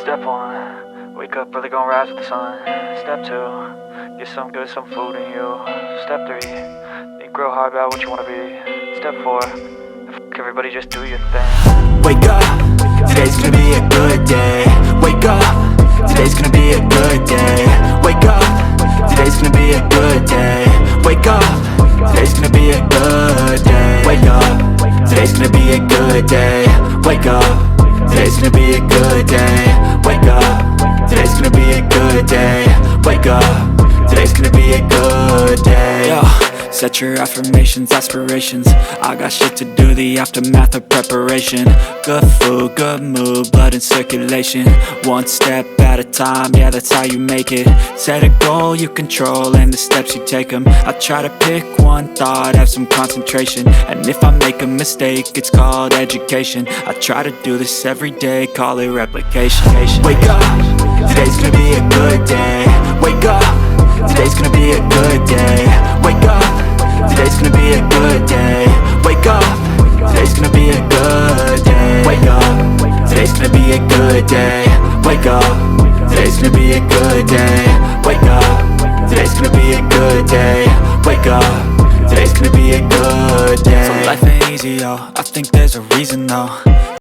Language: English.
Step 1, wake up early, gonna rise with the sun. Step 2, get some good, some food in you. Step 3, think real hard about what you wanna be. Step 4, everybody just do your thing. Wake up, today's gonna be a good day. Wake up, today's gonna be a good day. Wake up, today's gonna be a good day. Wake up, today's gonna be a good day. Wake up, today's gonna be a good day. Wake up, today's gonna be a good day. Wake up, today's gonna be a good day. Wake up, today's gonna be a good day. Yo, set your affirmations, aspirations. I got shit to do, the aftermath of preparation. Good food, good mood, blood in circulation. One step at a time, yeah, that's how you make it. Set a goal you control and the steps you take them. I try to pick one thought, have some concentration. And if I make a mistake, it's called education. I try to do this every day, call it replication. Wake up, today's gonna be a good day. Wake up, today's gonna be a good day. Wake up, today's gonna be a good day. Wake up, today's gonna be a good day. Wake up, today's gonna be a good day. Wake up, today's gonna be a good day. Wake up, today's gonna be a good day. Wake up, today's gonna be a good day. So life ain't easy, yo, I think there's a reason though.